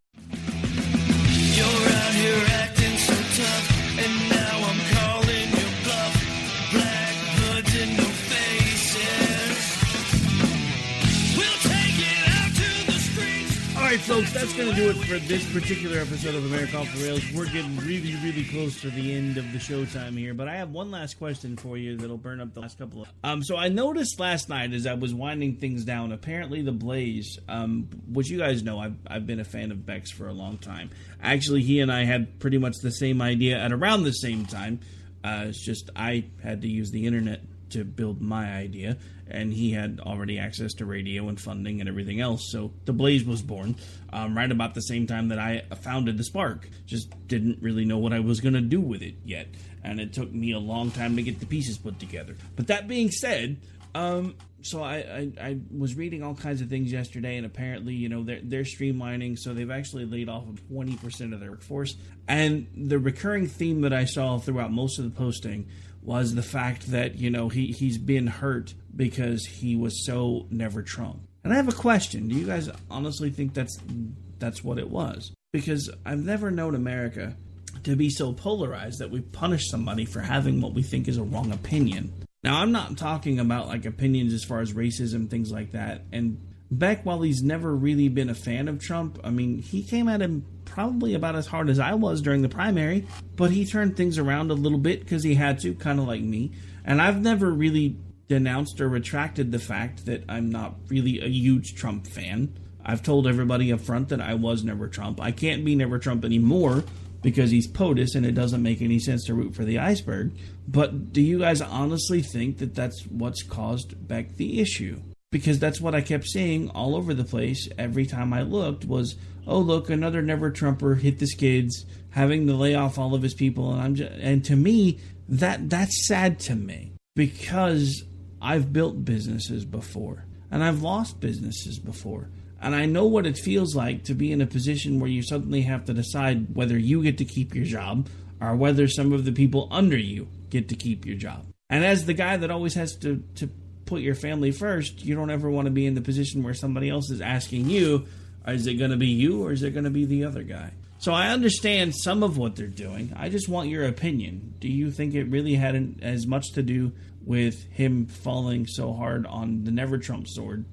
You're out here acting so tough, and now I'm calling your bluff. Black hoods and no faces. We'll take it out to the streets. All right, folks, that's going to do it for this particular episode of America Off the Rails. We're getting really, really close to the end of the showtime here, but I have one last question for you that'll burn up the last couple of... So I noticed last night as I was winding things down, apparently the Blaze, which you guys know, I've been a fan of Beck's for a long time. Actually, he and I had pretty much the same idea at around the same time. It's just I had to use the internet to build my idea, and he had already access to radio and funding and everything else. So the Blaze was born right about the same time that I founded the Spark. Just didn't really know what I was going to do with it yet, and it took me a long time to get the pieces put together. But that being said, so I was reading all kinds of things yesterday, and apparently, you know, they're streamlining, so they've actually laid off 20% of their workforce. And the recurring theme that I saw throughout most of the posting was the fact that, you know, he's been hurt because he was so never Trump. And I have a question. Do you guys honestly think that's what it was? Because I've never known America to be so polarized that we punish somebody for having what we think is a wrong opinion. Now, I'm not talking about like opinions as far as racism, things like that. And Beck, while he's never really been a fan of Trump, I mean, he came at him probably about as hard as I was during the primary, but he turned things around a little bit because he had to, kind of like me. And I've never really denounced or retracted the fact that I'm not really a huge Trump fan. I've told everybody up front that I was never Trump. I can't be never Trump anymore because he's POTUS and it doesn't make any sense to root for the iceberg. But do you guys honestly think that that's what's caused Beck the issue? Because that's what I kept seeing all over the place every time I looked was, oh, look, another never Trumper hit the skids, having to lay off all of his people. And to me, that's sad to me, because I've built businesses before and I've lost businesses before. And I know what it feels like to be in a position where you suddenly have to decide whether you get to keep your job or whether some of the people under you get to keep your job. And as the guy that always has to put your family first, you don't ever want to be in the position where somebody else is asking you, is it going to be you or is it going to be the other guy? So I understand some of what they're doing. I just want your opinion. Do you think it really had as much to do with him falling so hard on the never Trump sword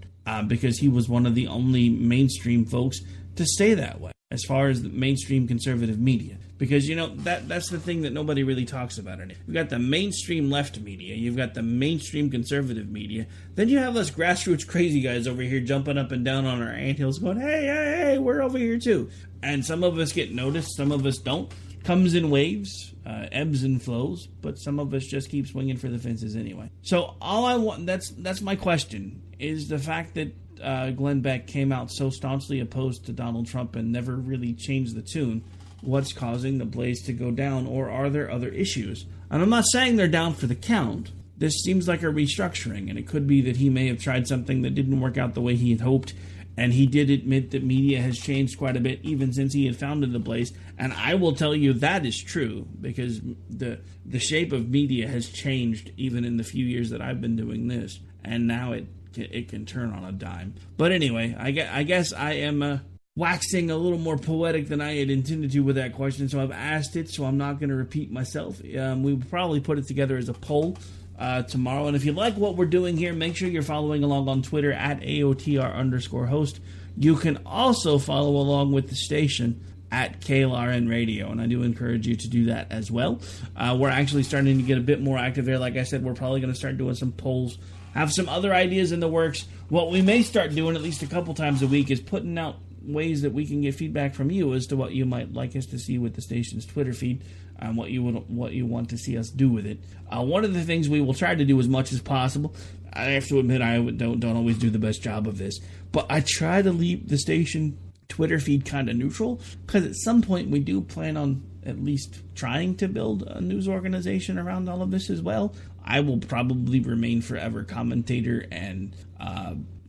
because he was one of the only mainstream folks to stay that way as far as the mainstream conservative media? Because, you know, that's the thing that nobody really talks about in it. You've got the mainstream left media. You've got the mainstream conservative media. Then you have us grassroots crazy guys over here jumping up and down on our anthills going, hey, we're over here too. And some of us get noticed. Some of us don't. Comes in waves, ebbs and flows. But some of us just keep swinging for the fences anyway. So all I want, that's my question, is the fact that Glenn Beck came out so staunchly opposed to Donald Trump and never really changed the tune. What's causing the Blaze to go down, or are there other issues? And I'm not saying they're down for the count. This seems like a restructuring, and it could be that he may have tried something that didn't work out the way he had hoped, and he did admit that media has changed quite a bit even since he had founded the Blaze, and I will tell you that is true, because the shape of media has changed even in the few years that I've been doing this, and now it can turn on a dime. But anyway, I guess I am waxing a little more poetic than I had intended to with that question, so I've asked it, so I'm not going to repeat myself. We will probably put it together as a poll tomorrow, and if you like what we're doing here, make sure you're following along on Twitter at AOTR_host. You can also follow along with the station at KLRN Radio, and I do encourage you to do that as well. We're actually starting to get a bit more active there. Like I said, we're probably going to start doing some polls, have some other ideas in the works. What we may start doing at least a couple times a week is putting out ways that we can get feedback from you as to what you might like us to see with the station's Twitter feed, and what you want to see us do with it. One of the things we will try to do as much as possible, I have to admit I don't always do the best job of this, but I try to leave the station Twitter feed kind of neutral, because at some point we do plan on at least trying to build a news organization around all of this as well. I will probably remain forever commentator and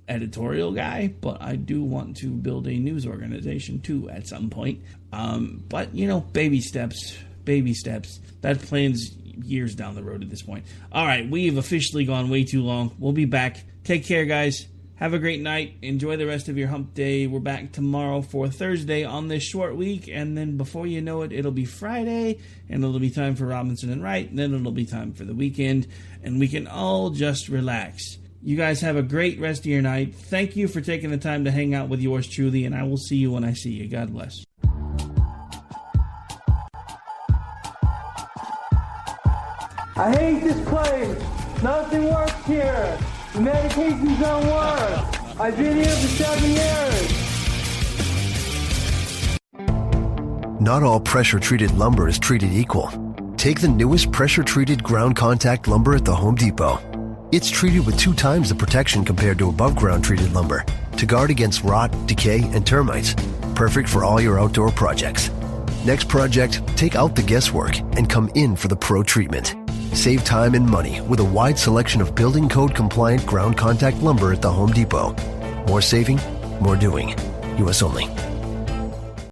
editorial guy, but I do want to build a news organization too at some point. But, baby steps. That plan's years down the road at this point. All right, we have officially gone way too long. We'll be back. Take care, guys. Have a great night. Enjoy the rest of your hump day. We're back tomorrow for Thursday on this short week, and then before you know it, it'll be Friday, and it'll be time for Robinson and Wright, and then it'll be time for the weekend, and we can all just relax. You guys have a great rest of your night. Thank you for taking the time to hang out with yours truly, and I will see you when I see you. God bless. I hate this place. Nothing works here. The medications don't work. I've been here for 7 years. Not all pressure-treated lumber is treated equal. Take the newest pressure-treated ground contact lumber at the Home Depot. It's treated with 2 times the protection compared to above-ground treated lumber to guard against rot, decay, and termites. Perfect for all your outdoor projects. Next project, take out the guesswork and come in for the pro treatment. Save time and money with a wide selection of building code compliant ground contact lumber at the Home Depot. More saving, more doing. U.S. only.